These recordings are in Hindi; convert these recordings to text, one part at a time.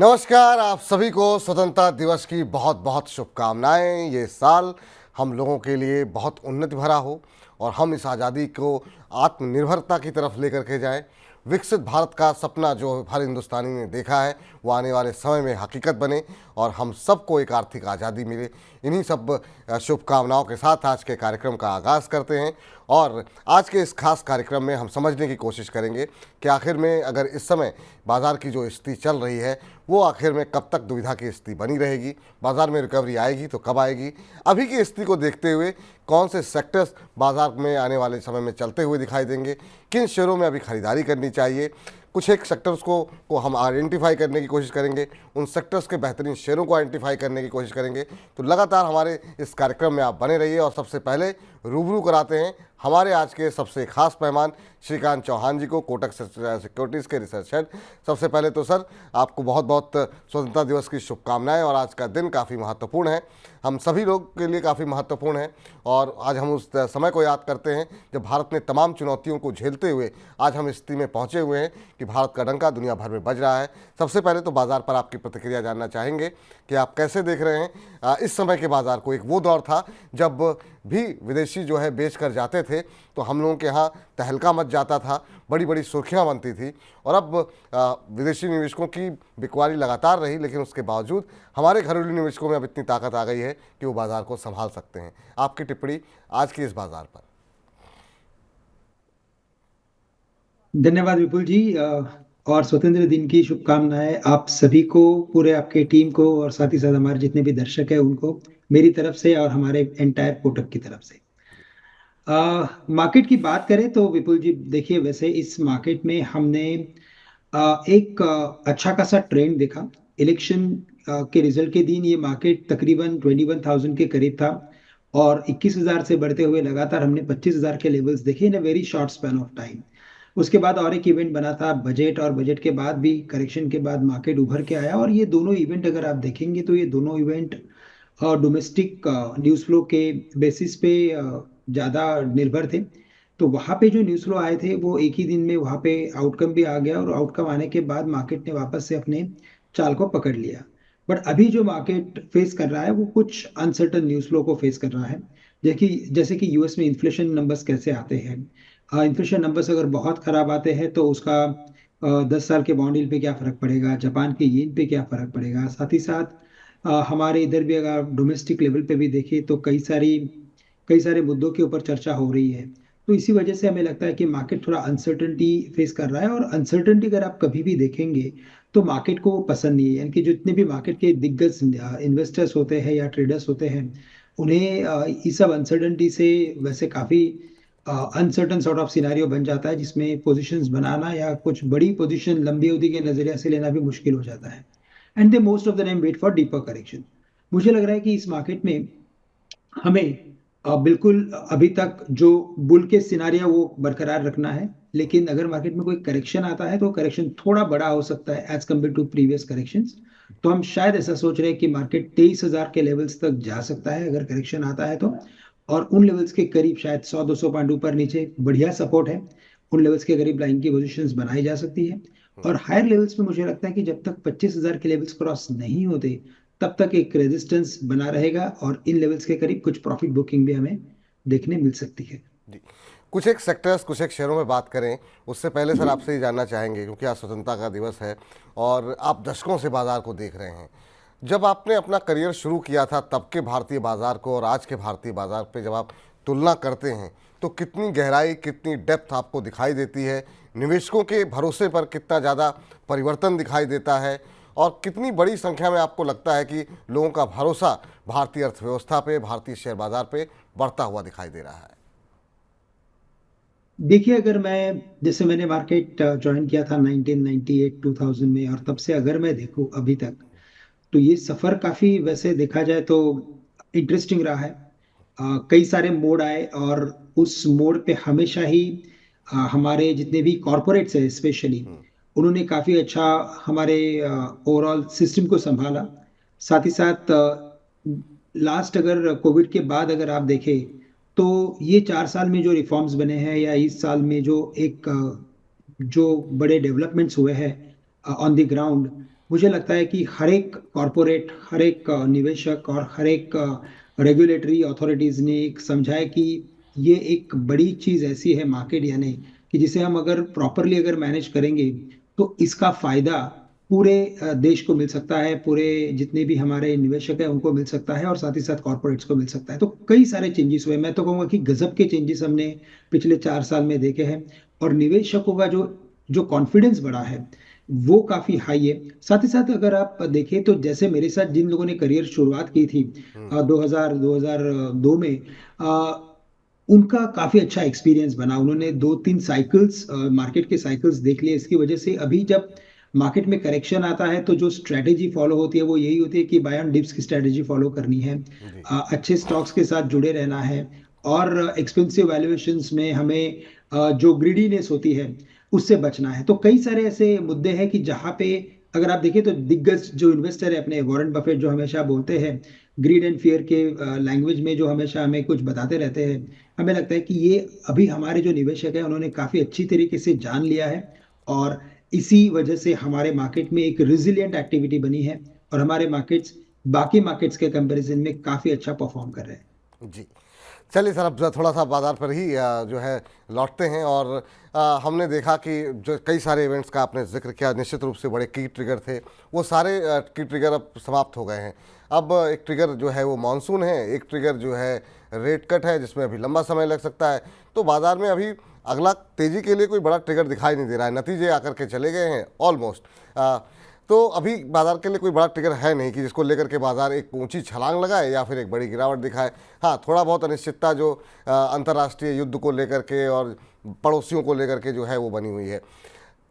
नमस्कार, आप सभी को स्वतंत्रता दिवस की बहुत बहुत शुभकामनाएं। ये साल हम लोगों के लिए बहुत उन्नति भरा हो और हम इस आज़ादी को आत्मनिर्भरता की तरफ लेकर के जाएं। विकसित भारत का सपना जो हर हिंदुस्तानी ने देखा है वो आने वाले समय में हकीकत बने और हम सबको एक आर्थिक आज़ादी मिले। इन्हीं सब शुभकामनाओं के साथ आज के कार्यक्रम का आगाज़ करते हैं और आज के इस खास कार्यक्रम में हम समझने की कोशिश करेंगे कि आखिर में अगर इस समय बाज़ार की जो स्थिति चल रही है वो आखिर में कब तक दुविधा की स्थिति बनी रहेगी, बाज़ार में रिकवरी आएगी तो कब आएगी, अभी की स्थिति को देखते हुए कौन से सेक्टर्स बाज़ार में आने वाले समय में चलते हुए दिखाई देंगे, किन शेयरों में अभी खरीदारी करनी चाहिए। कुछ एक सेक्टर्स को हम आइडेंटिफाई करने की कोशिश करेंगे, उन सेक्टर्स के बेहतरीन शेयरों को आइडेंटिफाई करने की कोशिश करेंगे। तो लगातार हमारे इस कार्यक्रम में आप बने रहिए और सबसे पहले रूबरू कराते हैं हमारे आज के सबसे खास मेहमान श्रीकांत चौहान जी को, कोटक सिक्योरिटीज़ के रिसर्च हेड। सबसे पहले तो सर आपको बहुत बहुत स्वतंत्रता दिवस की शुभकामनाएं और आज का दिन काफ़ी महत्वपूर्ण है, हम सभी लोग के लिए काफ़ी महत्वपूर्ण है और आज हम उस समय को याद करते हैं जब भारत ने तमाम चुनौतियों को झेलते हुए आज हम इस स्थिति में पहुंचे हुए हैं कि भारत का डंका दुनिया भर में बज रहा है। सबसे पहले तो बाज़ार पर आपकी प्रतिक्रिया जानना चाहेंगे कि आप कैसे देख रहे हैं इस समय के बाज़ार को। एक वो दौर था जब भी विदेशी जो है बेच कर जाते थे तो हम लोगों के यहाँ तहलका मच जाता था, बड़ी बड़ी सुर्खियाँ बनती थी और अब विदेशी निवेशकों की बिकवाली लगातार रही, लेकिन उसके बावजूद हमारे घरेलू निवेशकों में अब इतनी ताकत आ गई है कि वो बाज़ार को संभाल सकते हैं। आपकी टिप्पणी आज की इस बाज़ार पर। धन्यवाद विपुल जी। और स्वतंत्र दिन की शुभकामनाएं आप सभी को, पूरे आपके टीम को और साथ ही साथ हमारे जितने भी दर्शक हैं उनको मेरी तरफ से और हमारे एंटायर कोटक की तरफ से। मार्केट की बात करें तो विपुल जी देखिए, वैसे इस मार्केट में हमने एक अच्छा खासा ट्रेंड देखा। इलेक्शन के रिजल्ट के दिन ये मार्केट तकरीबन 21,000 के करीब था और 21,000 से बढ़ते हुए लगातार हमने 25,000 के लेवल्स देखे in a very short span of time. उसके बाद और एक इवेंट बना था बजट, और बजट के बाद भी करेक्शन के बाद मार्केट उभर के आया। और ये दोनों इवेंट अगर आप देखेंगे तो ये दोनों इवेंट डोमेस्टिक न्यूज़ फ्लो के बेसिस पे ज़्यादा निर्भर थे। तो वहाँ पे जो न्यूज़ फ्लो आए थे वो एक ही दिन में वहाँ पे आउटकम भी आ गया और आउटकम आने के बाद मार्केट ने वापस से अपने चाल को पकड़ लिया। बट अभी जो मार्केट फेस कर रहा है वो कुछ अनसर्टन न्यूज़ फ्लो को फेस कर रहा है। जैसे कि यूएस में इन्फ्लेशन नंबर्स कैसे आते हैं। इन्फ्लेशन नंबर्स अगर बहुत खराब आते हैं तो उसका 10 साल के बॉन्ड यील्ड पे क्या फर्क पड़ेगा, जापान के येन पे क्या फर्क पड़ेगा। साथ ही साथ हमारे इधर भी अगर डोमेस्टिक लेवल पे भी देखें तो कई सारे मुद्दों के ऊपर चर्चा हो रही है। तो इसी वजह से हमें लगता है कि मार्केट थोड़ा अनसर्टनिटी फेस कर रहा है। और अनसर्टनिटी अगर आप कभी भी देखेंगे तो मार्केट को वो पसंद नहीं है। यानी कि जितने भी मार्केट के दिग्गज इन्वेस्टर्स होते हैं या ट्रेडर्स होते हैं उन्हें इस सब अनसर्टनिटी से वैसे काफ़ी अनसर्टन सॉर्ट ऑफ सिनेरियो बन जाता है, जिसमें पोजीशंस बनाना या कुछ बड़ी पोजीशन लंबी अवधि के नजरिया से लेना भी मुश्किल हो जाता है। And they most of the time wait for deeper correction. मुझे लग रहा है कि इस मार्केट में हमें बिल्कुल अभी तक जो बुल के सिनारिया वो बरकरार रखना है। लेकिन अगर मार्केट में कोई करेक्शन आता है तो करेक्शन थोड़ा बड़ा हो सकता है as compared to previous corrections. तो हम शायद ऐसा सोच रहे हैं कि मार्केट 23,000 के लेवल्स तक जा सकता है अगर करेक्शन आता है तो। और उन लेवल्स के करीब शायद 100-200 पॉइंट ऊपर नीचे बढ़िया सपोर्ट है। उन लेवल्स के करीब लाइन की पोजीशंस बनाई जा सकती है। और हायर लेवल्स में मुझे लगता है कि जब तक 25,000 के लेवल्स क्रॉस नहीं होते तब तक एक रेजिस्टेंस बना रहेगा और इन लेवल्स के करीब कुछ प्रॉफिट बुकिंग भी हमें देखने मिल सकती है। जी, कुछ एक सेक्टर्स कुछ एक शेयरों में बात करें उससे पहले सर आपसे ये जानना चाहेंगे क्योंकि आज स्वतंत्रता का दिवस है और आप दशकों से बाज़ार को देख रहे हैं। जब आपने अपना करियर शुरू किया था तब के भारतीय बाज़ार को और आज के भारतीय बाज़ार पे जब आप तुलना करते हैं तो कितनी गहराई, कितनी डेप्थ आपको दिखाई देती है, निवेशकों के भरोसे पर कितना ज़्यादा परिवर्तन दिखाई देता है और कितनी बड़ी संख्या में आपको लगता है कि लोगों का भरोसा भारतीय अर्थव्यवस्था पे, भारतीय शेयर बाज़ार पे बढ़ता हुआ दिखाई दे रहा है? देखिए, अगर मैं जैसे मैंने मार्केट ज्वाइन किया था 1998 2000 में, और तब से अगर मैं देखूं अभी तक तो ये सफर काफी वैसे देखा जाए तो इंटरेस्टिंग रहा है। कई सारे मोड़ आए और उस मोड़ पे हमेशा ही हमारे जितने भी कॉरपोरेट्स हैं स्पेशली उन्होंने काफी अच्छा हमारे ओवरऑल सिस्टम को संभाला। साथ ही साथ लास्ट अगर कोविड के बाद अगर आप देखें तो ये 4 साल में जो रिफॉर्म्स बने हैं या इस साल में जो बड़े डेवलपमेंट्स हुए हैं ऑन द ग्राउंड, मुझे लगता है कि हर एक कॉरपोरेट, हर एक निवेशक और हर एक रेगुलेटरी अथॉरिटीज ने एक समझा है कि ये एक बड़ी चीज ऐसी है मार्केट, यानी कि जिसे हम अगर प्रॉपरली अगर मैनेज करेंगे तो इसका फायदा पूरे देश को मिल सकता है, पूरे जितने भी हमारे निवेशक हैं उनको मिल सकता है और साथ ही साथ कॉरपोरेट्स को मिल सकता है। तो कई सारे चेंजेस हुए, मैं तो कहूँगा कि गजब के चेंजेस हमने पिछले 4 साल में देखे हैं। और निवेशकों का जो जो कॉन्फिडेंस बढ़ा है वो काफी हाई है। साथ ही साथ अगर आप देखें तो जैसे मेरे साथ जिन लोगों ने करियर शुरुआत की थी हम्म। 2002 में, उनका काफी अच्छा एक्सपीरियंस बना। उन्होंने 2-3 साइकिल्स, मार्केट के साइकिल्स देख लिए। इसकी वजह से अभी जब मार्केट में करेक्शन आता है तो जो स्ट्रेटेजी फॉलो होती है वो यही होती है कि बाय ऑन डिप्स की स्ट्रेटेजी फॉलो करनी है, जी। अच्छे स्टॉक्स के साथ जुड़े रहना है, और एक्सपेंसिव वैल्यूएशंस में हमें जो ग्रीडीनेस होती है उससे बचना है। तो कई सारे ऐसे मुद्दे हैं कि जहाँ पे अगर आप देखें तो दिग्गज जो इन्वेस्टर है अपने वॉरेन बफेट, जो हमेशा बोलते हैं ग्रीड एंड फियर के लैंग्वेज में, जो हमेशा हमें कुछ बताते रहते हैं, हमें लगता है कि ये अभी हमारे जो निवेशक हैं उन्होंने काफी अच्छी तरीके से जान लिया है। और इसी वजह से हमारे मार्केट में एक रिजिलियंट एक्टिविटी बनी है और हमारे मार्केट्स बाकी मार्केट्स के कंपैरिजन में काफी अच्छा परफॉर्म कर रहे हैं। जी। चलिए सर, अब जो थोड़ा सा बाजार पर ही जो है लौटते हैं। और हमने देखा कि जो कई सारे इवेंट्स का आपने जिक्र किया, निश्चित रूप से बड़े की ट्रिगर थे, वो सारे की ट्रिगर अब समाप्त हो गए हैं। अब एक ट्रिगर जो है वो मानसून है, एक ट्रिगर जो है रेट कट है, जिसमें अभी लंबा समय लग सकता है। तो बाजार में अभी अगला तेज़ी के लिए कोई बड़ा ट्रिगर दिखाई नहीं दे रहा है, नतीजे आकर के चले गए हैं ऑलमोस्ट। तो अभी बाजार के लिए कोई बड़ा ट्रिगर है नहीं कि जिसको लेकर के बाजार एक ऊंची छलांग लगाए या फिर एक बड़ी गिरावट दिखाए। हाँ, थोड़ा बहुत अनिश्चितता जो अंतर्राष्ट्रीय युद्ध को लेकर के और पड़ोसियों को लेकर के जो है वो बनी हुई है।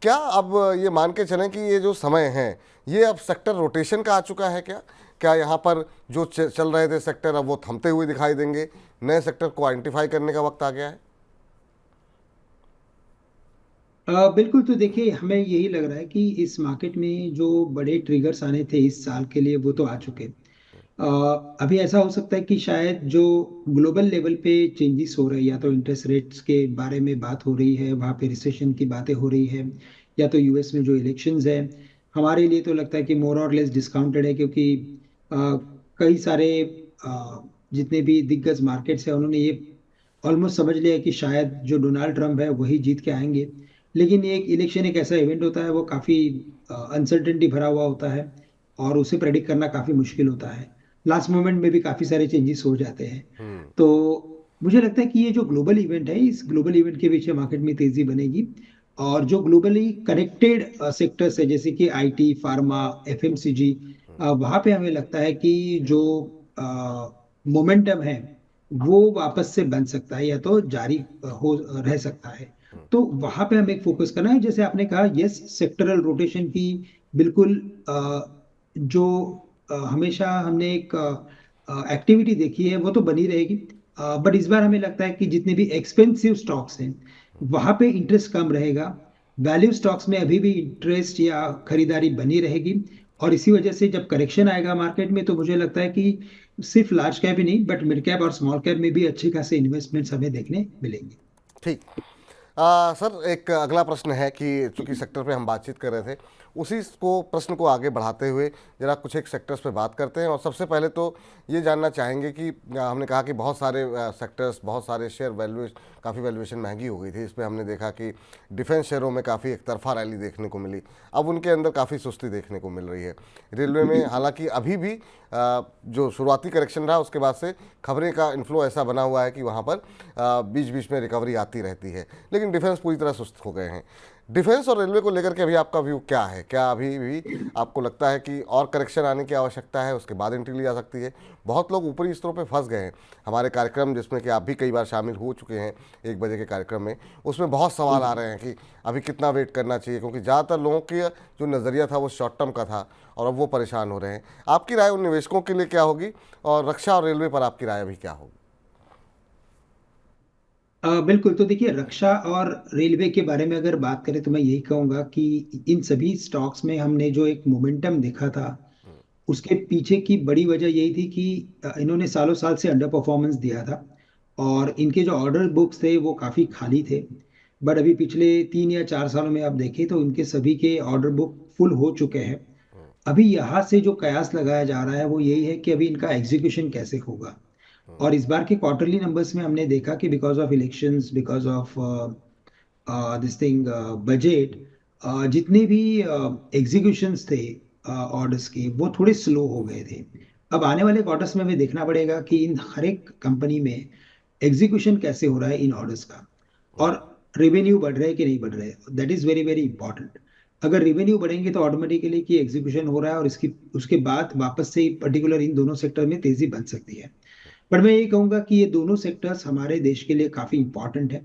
क्या अब ये मान के चलें कि ये जो समय है ये अब सेक्टर रोटेशन का आ चुका है क्या? क्या यहाँ पर जो चल रहे थे सेक्टर अब वो थमते हुए दिखाई देंगे, नए सेक्टर को आइडेंटिफाई करने का वक्त आ गया है? बिल्कुल। तो देखिए, हमें यही लग रहा है कि इस मार्केट में जो बड़े ट्रिगर्स आने थे इस साल के लिए वो तो आ चुके हैं। अभी ऐसा हो सकता है कि शायद जो ग्लोबल लेवल पे चेंजेस हो रहे हैं, या तो इंटरेस्ट रेट्स के बारे में बात हो रही है, वहाँ पे रिसेशन की बातें हो रही है, या तो यूएस में जो इलेक्शंस है, हमारे लिए तो लगता है कि मोर और लेस डिस्काउंटेड है। क्योंकि अ, कई सारे जितने भी दिग्गज मार्केट्स हैं उन्होंने ये ऑलमोस्ट समझ लिया है कि शायद जो डोनाल्ड ट्रंप है वही जीत के आएंगे। लेकिन ये एक इलेक्शन एक ऐसा इवेंट होता है, वो काफ़ी अनसर्टेनिटी भरा हुआ होता है और उसे प्रेडिक्ट करना काफ़ी मुश्किल होता है। लास्ट मोमेंट में भी काफ़ी सारे चेंजेस हो जाते हैं। हम्म। तो मुझे लगता है कि ये जो ग्लोबल इवेंट है, इस ग्लोबल इवेंट के पीछे मार्केट में तेजी बनेगी। और जो ग्लोबली कनेक्टेड सेक्टर्स है जैसे कि आईटी, फार्मा, एफएमसीजी, वहाँ पे हमें लगता है कि जो मोमेंटम है वो वापस से बन सकता है या तो जारी हो रह सकता है। तो वहां पे हमें फोकस करना है। जैसे आपने कहा, यस, सेक्टरल रोटेशन की बिल्कुल जो हमेशा हमने एक एक्टिविटी देखी है वो तो बनी रहेगी। बट इस बार हमें लगता है कि जितने भी एक्सपेंसिव स्टॉक्स हैं वहां पे इंटरेस्ट कम रहेगा। वैल्यू स्टॉक्स में अभी भी इंटरेस्ट या खरीदारी बनी रहेगी। और इसी वजह से जब करेक्शन आएगा मार्केट में तो मुझे लगता है कि सिर्फ लार्ज कैप ही नहीं बट मिड कैप और स्मॉल कैप में भी अच्छे खासे इन्वेस्टमेंट्स हमें देखने मिलेंगे। ठीक। सर, एक अगला प्रश्न है कि चूंकि सेक्टर पे हम बातचीत कर रहे थे, उसी को प्रश्न को आगे बढ़ाते हुए जरा कुछ एक सेक्टर्स पे बात करते हैं। और सबसे पहले तो ये जानना चाहेंगे कि हमने कहा कि बहुत सारे सेक्टर्स, बहुत सारे शेयर काफ़ी वैल्यूएशन महंगी हो गई थी। इसमें हमने देखा कि डिफेंस शेयरों में काफ़ी एक तरफा रैली देखने को मिली, अब उनके अंदर काफ़ी सुस्ती देखने को मिल रही है। रेलवे में हालांकि अभी भी जो शुरुआती करेक्शन रहा उसके बाद से खबरें का इन्फ्लो ऐसा बना हुआ है कि वहाँ पर बीच बीच में रिकवरी आती रहती है, लेकिन डिफेंस पूरी तरह सुस्त हो गए हैं। डिफेंस और रेलवे को लेकर के अभी आपका व्यू क्या है? क्या अभी भी आपको लगता है कि और करेक्शन आने की आवश्यकता है, उसके बाद एंट्री ली जा सकती है? बहुत लोग ऊपरी स्तरों पे फंस गए हैं। हमारे कार्यक्रम जिसमें कि आप भी कई बार शामिल हो चुके हैं 1 बजे के कार्यक्रम में, उसमें बहुत सवाल आ रहे हैं कि अभी कितना वेट करना चाहिए, क्योंकि ज़्यादातर लोगों की जो नज़रिया था वो शॉर्ट टर्म का था और अब वो परेशान हो रहे हैं। आपकी राय उन निवेशकों के लिए क्या होगी, और रक्षा और रेलवे पर आपकी राय अभी क्या होगी? बिल्कुल। तो देखिए, रक्षा और रेलवे के बारे में अगर बात करें तो मैं यही कहूंगा कि इन सभी स्टॉक्स में हमने जो एक मोमेंटम देखा था उसके पीछे की बड़ी वजह यही थी कि इन्होंने सालों साल से अंडर परफॉर्मेंस दिया था और इनके जो ऑर्डर बुक्स थे वो काफ़ी खाली थे। बट अभी पिछले 3 या 4 सालों में आप देखें तो इनके सभी के ऑर्डर बुक फुल हो चुके हैं। अभी यहाँ से जो कयास लगाया जा रहा है वो यही है कि अभी इनका एग्जीक्यूशन कैसे होगा। और इस बार के क्वार्टरली नंबर्स में हमने देखा कि because of elections, because of this thing budget, जितने भी एग्जीक्यूशंस थे ऑर्डर्स के वो थोड़े स्लो हो गए थे। अब आने वाले क्वार्टर्स में हमें देखना पड़ेगा कि इन हर एक कंपनी में एग्जीक्यूशन कैसे हो रहा है इन ऑर्डर्स का, और रेवेन्यू बढ़ रहा है कि नहीं बढ़ रहा है। That is very very important. अगर रेवेन्यू बढ़ेंगे तो ऑटोमेटिकली कि एग्जीक्यूशन हो रहा है, और इसकी उसके बाद वापस से पर्टिकुलर इन दोनों सेक्टर में तेजी बन सकती है। पर मैं ये कहूंगा कि ये दोनों सेक्टर्स हमारे देश के लिए काफी इंपॉर्टेंट है।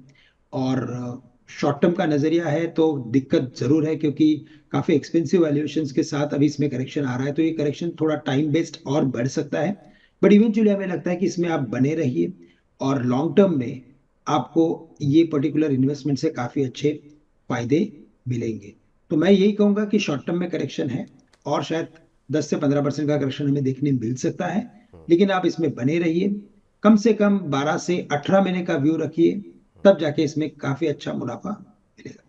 और शॉर्ट टर्म का नजरिया है तो दिक्कत जरूर है, क्योंकि काफी एक्सपेंसिव वैल्यूएशंस के साथ अभी इसमें करेक्शन आ रहा है, तो ये करेक्शन थोड़ा टाइम बेस्ड और बढ़ सकता है। बट इवेंचुअली हमें लगता है कि इसमें आप बने रहिए, और लॉन्ग टर्म में आपको ये पर्टिकुलर इन्वेस्टमेंट से काफी अच्छे फायदे मिलेंगे। तो मैं यही कहूंगा कि शॉर्ट टर्म में करेक्शन है, और शायद 10 से 15% का करेक्शन हमें देखने मिल सकता है। लेकिन आप इसमें बने रहिए, कम से कम 12 से 18 महीने का व्यू रखिए, तब जाके इसमें काफी अच्छा मुनाफा मिलेगा।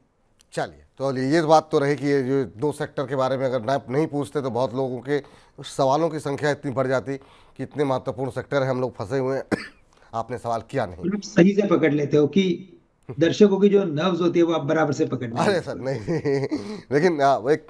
चलिए, तो ये बात तो रही कि ये जो दो सेक्टर के बारे में अगर नहीं पूछते तो बहुत लोगों के सवालों की संख्या इतनी बढ़ जाती कि इतने महत्वपूर्ण सेक्टर है, हम लोग फंसे हुए हैं। आपने सवाल किया नहीं। और आप सही से पकड़ लेते हो कि दर्शकों की जो नर्व्स होती है वो आप बराबर से पकड़ने में अरे सर एक्सपर्ट। नहीं। लेकिन एक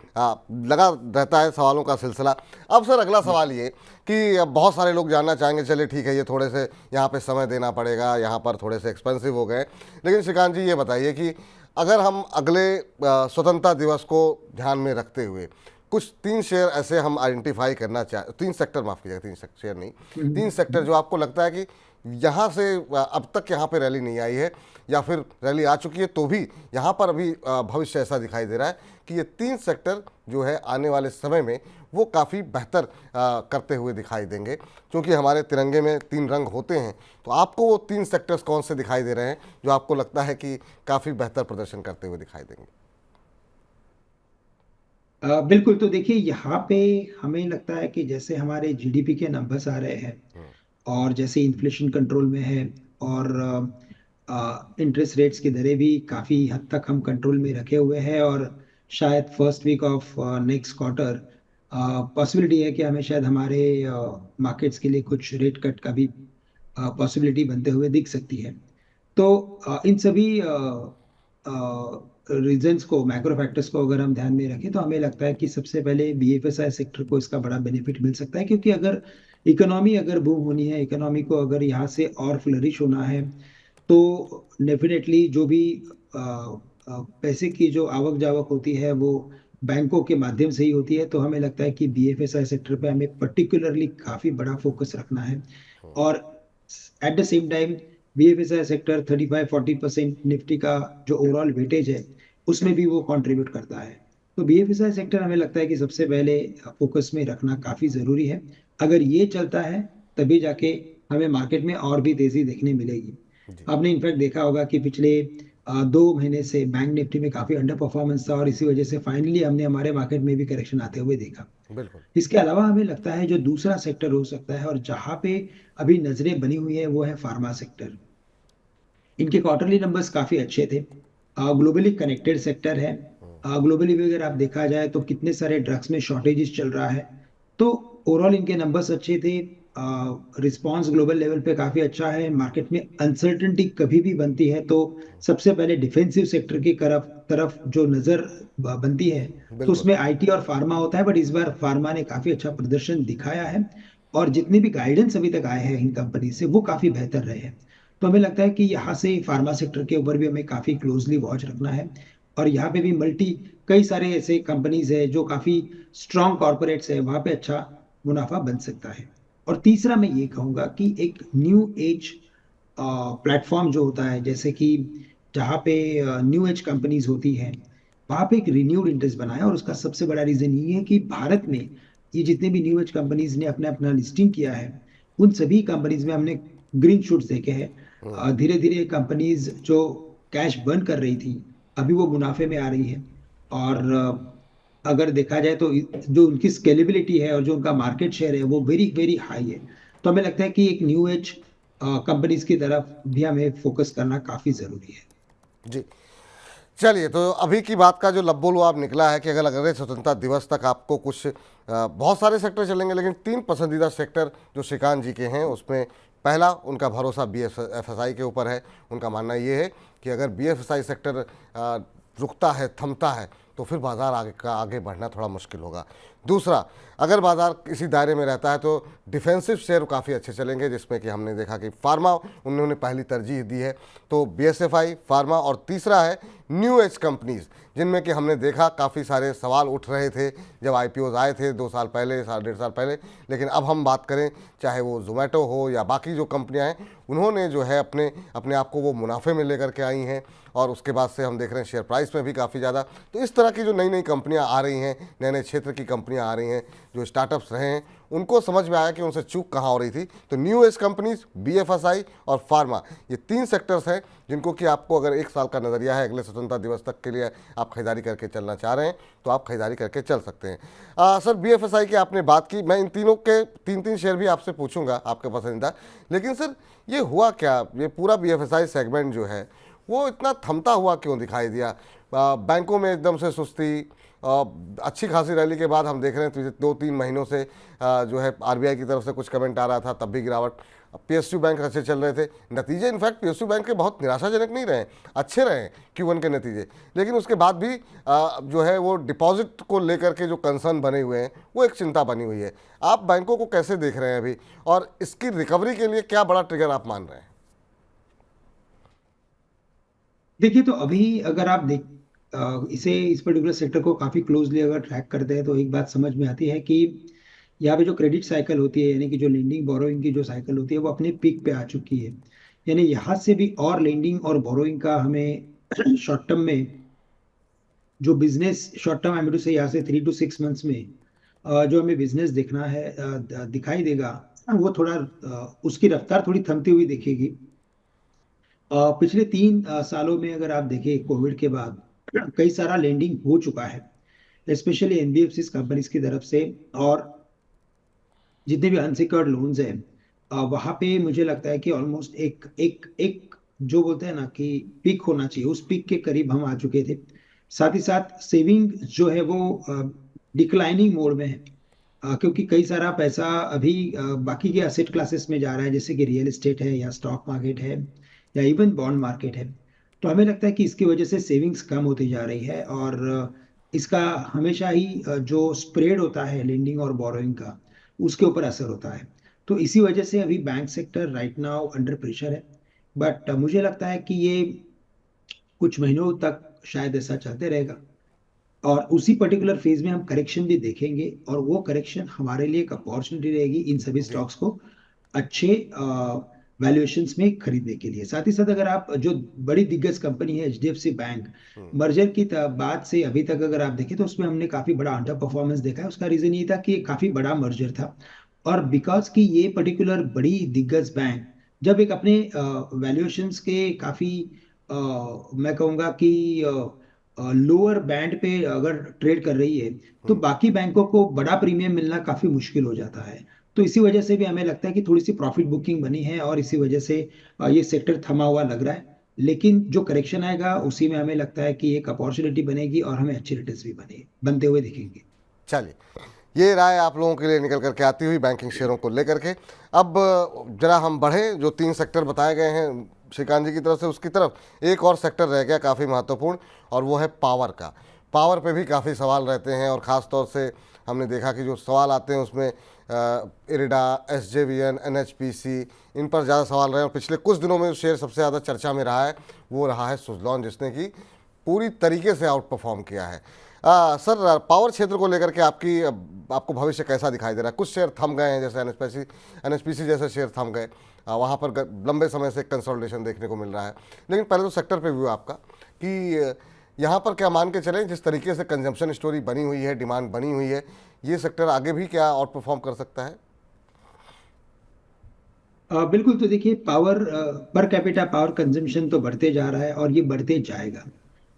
लगा रहता है सवालों का सिलसिला। अब सर अगला सवाल ये कि अब बहुत सारे लोग जानना चाहेंगे, चलिए ठीक है, ये थोड़े से यहाँ पे समय देना पड़ेगा, यहाँ पर थोड़े से एक्सपेंसिव हो गए, लेकिन श्रीकांत जी ये बताइए कि अगर हम अगले स्वतंत्रता दिवस को ध्यान में रखते हुए कुछ 3 शेयर ऐसे हम आइडेंटिफाई करना चाह, 3 सेक्टर, माफ़ कीजिएगा, 3 शेयर नहीं, 3 सेक्टर जो आपको लगता है कि यहाँ से अब तक यहाँ पे रैली नहीं आई है, या फिर रैली आ चुकी है तो भी यहाँ पर अभी भविष्य ऐसा दिखाई दे रहा है कि ये 3 सेक्टर जो है आने वाले समय में वो काफ़ी बेहतर करते हुए दिखाई देंगे, क्योंकि हमारे तिरंगे में 3 रंग होते हैं। तो आपको वो 3 सेक्टर्स कौन से दिखाई दे रहे हैं जो आपको लगता है कि काफ़ी बेहतर प्रदर्शन करते हुए दिखाई देंगे? बिल्कुल। तो देखिए यहाँ पे हमें लगता है कि जैसे हमारे जीडीपी के नंबर्स आ रहे हैं, और जैसे इन्फ्लेशन कंट्रोल में है, और इंटरेस्ट रेट्स की दरें भी काफ़ी हद तक हम कंट्रोल में रखे हुए हैं, और शायद first week of next quarter possibility है कि हमें शायद हमारे मार्केट्स के लिए कुछ रेट कट का भी पॉसिबिलिटी बनते हुए दिख सकती है। तो इन सभी रीजंस को, मैक्रो फैक्टर्स को अगर हम ध्यान में रखें, तो हमें लगता है कि सबसे पहले बीएफएसआई सेक्टर को इसका बड़ा बेनिफिट मिल सकता है, क्योंकि अगर इकोनॉमी अगर बूम होनी है, इकोनॉमी को अगर यहाँ से और फ्लरिश होना है, तो डेफिनेटली जो भी अ, पैसे की जो आवक जावक होती है वो बैंकों के माध्यम से ही होती है। तो हमें लगता है कि बीएफएसआई सेक्टर पे हमें पर्टिकुलरली काफी बड़ा फोकस रखना है। और at the same time BFSI sector 35-40% Nifty का जो ओवरऑल वेटेज है उसमें भी वो कंट्रीब्यूट करता है। तो बीएफएसआई सेक्टर हमें लगता है कि सबसे पहले फोकस में रखना काफी जरूरी है। अगर ये चलता है तभी जाके हमें मार्केट में और भी तेजी देखने मिलेगी। जी, आपने इनफैक्ट देखा होगा कि पिछले 2 महीने से बैंक निफ्टी में काफी अंडर परफॉर्मेंस था, और इसी वजह से फाइनली हमने हमारे मार्केट में भी करेक्शन आते हुए देखा। बिल्कुल। इसके अलावा हमें लगता है जो दूसरा सेक्टर हो सकता है, और जहां पे अभी नजरें बनी हुई है, वो है फार्मा सेक्टर। इनके क्वार्टरली नंबर्स काफी अच्छे थे। ग्लोबली कनेक्टेड सेक्टर है। ग्लोबली भी अगर आप देखा जाए तो कितने सारे ड्रग्स में शॉर्टेजेस चल रहा है। तो ओवरऑल इनके नंबर्स अच्छे थे। रिस्पांस ग्लोबल लेवल पे काफी अच्छा है। मार्केट में अनसर्टेनिटी कभी भी बनती है तो सबसे पहले डिफेंसिव सेक्टर की तरफ तरफ जो नजर बनती है, तो बिल्कुल। उसमें आईटी और फार्मा होता है। बट इस बार फार्मा ने काफी अच्छा प्रदर्शन दिखाया है, और जितने भी गाइडेंस अभी तक आए हैं इन कंपनी से वो काफी बेहतर रहे हैं। तो हमें लगता है कि यहाँ से फार्मा सेक्टर के ऊपर भी हमें काफी क्लोजली वॉच रखना है। और यहाँ पे भी कई सारे ऐसे कंपनीज है जो काफी स्ट्रॉन्ग कॉर्पोरेट्स है, वहां पे अच्छा मुनाफा बन सकता है। और तीसरा मैं ये कहूंगा कि एक न्यू एज प्लेटफॉर्म जो होता है, जैसे कि जहाँ पे न्यू एज कंपनीज होती हैं, वहाँ पे एक रिन्यूड इंटरेस्ट बना है। और उसका सबसे बड़ा रीजन ये है कि भारत में ये जितने भी न्यू एज कंपनीज ने अपना अपना लिस्टिंग किया है, उन सभी कंपनीज में हमने ग्रीन शूट्स देखे हैं। धीरे धीरे कंपनीज जो कैश बर्न कर रही थी, अभी वो मुनाफे में आ रही है। और अगर देखा जाए तो जो उनकी स्केलेबिलिटी है और जो उनका मार्केट शेयर है वो वेरी वेरी हाई है। तो हमें लगता है कि एक न्यू एज कंपनीज की तरफ भी हमें फोकस करना काफी जरूरी है। जी, चलिए, तो अभी की बात का जो लब्बोलू आप निकला है कि अगर अगले स्वतंत्रता दिवस तक आपको कुछ बहुत सारे सेक्टर चलेंगे, लेकिन 3 पसंदीदा सेक्टर जो श्रीकांत जी के हैं उसमें पहला उनका भरोसा बीएफएसआई के ऊपर है। उनका मानना ये है कि अगर बीएफएसआई सेक्टर रुकता है, थमता है, तो फिर बाज़ार आगे बढ़ना थोड़ा मुश्किल होगा। दूसरा, अगर बाज़ार इसी दायरे में रहता है तो डिफेंसिव शेयर काफ़ी अच्छे चलेंगे, जिसमें कि हमने देखा कि फार्मा उन्होंने पहली तरजीह दी है, तो बीएसएफआई, फार्मा, और तीसरा है न्यू एज कंपनीज, जिनमें कि हमने देखा काफ़ी सारे सवाल उठ रहे थे जब आईपीओज आए थे 2 साल पहले, 1.5 साल पहले। लेकिन अब हम बात करें, चाहे वो जोमेटो हो या बाकी जो कंपनियां हैं, उन्होंने जो है अपने अपने आप को वो मुनाफे में लेकर के आई हैं, और उसके बाद से हम देख रहे हैं शेयर प्राइस में भी काफ़ी ज़्यादा। तो इस तरह की जो नई नई कंपनियां आ रही हैं, नए नए क्षेत्र की कंपनियां आ रही हैं, जो स्टार्टअप्स रहे हैं, उनको समझ में आया कि उनसे चूक कहाँ हो रही थी। तो न्यू एज कंपनीज, बीएफएसआई और फार्मा, ये 3 सेक्टर्स हैं जिनको कि आपको अगर 1 साल का नज़रिया है, अगले स्वतंत्रता दिवस तक के लिए आप खरीदारी करके चलना चाह रहे हैं, तो आप खरीदारी करके चल सकते हैं। सर, बीएफएसआई की आपने बात की, मैं इन तीनों के 3-3 शेयर भी आपसे पूछूंगा आपके पसंदीदा। लेकिन सर, ये हुआ क्या, ये पूरा बीएफएसआई सेगमेंट जो है वो इतना थमता हुआ क्यों दिखाई दिया? बैंकों में एकदम से सुस्ती, अच्छी खासी रैली के बाद हम देख रहे हैं 2-3 महीनों से जो है आरबीआई की तरफ से कुछ कमेंट आ रहा था, तब भी गिरावट। पीएसयू बैंक अच्छे चल रहे थे, नतीजे इनफैक्ट पीएसयू बैंक के बहुत निराशाजनक नहीं रहे, अच्छे रहे Q1 के नतीजे। लेकिन उसके बाद भी जो है वो डिपॉजिट को लेकर के जो कंसर्न बने हुए हैं, वो एक चिंता बनी हुई है। आप बैंकों को कैसे देख रहे हैं अभी, और इसकी रिकवरी के लिए क्या बड़ा ट्रिगर आप मान रहे हैं? देखिए, तो अभी अगर आप इस पर्टिकुलर सेक्टर को काफी क्लोजली अगर ट्रैक करते हैं तो एक बात समझ में आती है कि यहाँ पे जो क्रेडिट साइकिल होती है, यानी कि जो लेंडिंग बोरोइंग की जो साइकिल होती है, वो अपने पीक पे आ चुकी है। यानी यहाँ से भी और लेंडिंग और बोरोइंग का हमें शॉर्ट टर्म में जो business, short term I mean to से यहाँ से 3 to 6 मंथ्स में जो हमें बिजनेस देखना है, दिखाई देगा, वो थोड़ा उसकी रफ्तार थोड़ी थमती हुई दिखेगी। पिछले 3 सालों में अगर आप देखें कोविड के बाद कई सारा लेंडिंग हो चुका है, स्पेशली एनबीएफसी कंपनीज की तरफ से। और जितने भी अनसिक्योर्ड लोन्स हैं, वहां पे मुझे लगता है कि ऑलमोस्ट एक एक एक जो बोलते हैं ना कि पीक होना चाहिए, उस पीक के करीब हम आ चुके थे। साथ ही साथ सेविंग जो है वो डिक्लाइनिंग मोड में है, क्योंकि कई सारा पैसा अभी बाकी के असेट क्लासेस में जा रहा है, जैसे कि रियल एस्टेट है या स्टॉक मार्केट है या इवन बॉन्ड मार्केट है। तो हमें लगता है कि इसकी वजह से सेविंग्स कम होती जा रही है, और इसका हमेशा ही जो स्प्रेड होता है लेंडिंग और बोरोइंग का, उसके ऊपर असर होता है। तो इसी वजह से अभी bank sector right now under pressure है। बट मुझे लगता है कि ये कुछ महीनों तक शायद ऐसा चलते रहेगा, और उसी पर्टिकुलर फेज में हम करेक्शन भी देखेंगे, और वो करेक्शन हमारे लिए एक अपॉर्चुनिटी रहेगी इन सभी जी। स्टॉक्स को अच्छे वैल्यूएशंस में खरीदने के लिए। साथ ही साथ अगर आप जो बड़ी दिग्गज कंपनी है एचडीएफसी बैंक, मर्जर की बाद से अभी तक अगर आप देखें तो उसमें हमने काफी बड़ा अंडर परफॉर्मेंस देखा है। उसका रीजन ये था कि ये काफी बड़ा मर्जर था, और बिकॉज कि ये पर्टिकुलर बड़ी दिग्गज बैंक जब एक अपने वैल्यूएशंस के काफी मैं कहूँगा कि लोअर बैंड पे अगर ट्रेड कर रही है, तो बाकी बैंकों को बड़ा प्रीमियम मिलना काफी मुश्किल हो जाता है। तो इसी वजह से भी हमें लगता है कि थोड़ी सी प्रॉफिट बुकिंग बनी है, और इसी वजह से ये सेक्टर थमा हुआ लग रहा है। लेकिन जो करेक्शन आएगा उसी में हमें लगता है कि एक अपॉर्चुनिटी बनेगी, और हमें अच्छे रिटर्न्स भी बनते हुए दिखेंगे। चलिए, ये राय आप लोगों के लिए निकल करके आती हुई बैंकिंग शेयरों को लेकर के। अब जरा हम बढ़े, जो 3 सेक्टर बताए गए हैं श्रीकांत जी की तरफ से, उसकी तरफ एक और सेक्टर रह गया काफ़ी महत्वपूर्ण, और वो है पावर का। पावर पे भी काफ़ी सवाल रहते हैं, और ख़ास तौर से हमने देखा कि जो सवाल आते हैं उसमें इरिडा, एसजेवीएन, एनएचपीसी, इन पर ज़्यादा सवाल रहे हैं। और पिछले कुछ दिनों में जो शेयर सबसे ज़्यादा चर्चा में रहा है वो रहा है सुज़लॉन, जिसने कि पूरी तरीके से आउट परफॉर्म किया है। सर, पावर क्षेत्र को लेकर के आपको भविष्य कैसा दिखाई दे रहा है? कुछ शेयर थम गए हैं, जैसे एनएचपीसी जैसे शेयर थम गए, वहाँ पर लंबे समय से कंसोलिडेशन देखने को मिल रहा है। लेकिन पहले तो सेक्टर पे व्यू आपका कि यहाँ पर क्या मान के चलें, जिस तरीके से कंजम्पशन स्टोरी बनी हुई है, डिमांड बनी हुई है, ये सेक्टर आगे भी क्या आउट परफॉर्म कर सकता है? बिल्कुल। तो देखिए, power per capita power consumption तो बढ़ते जा रहा है, और ये बढ़ते जाएगा।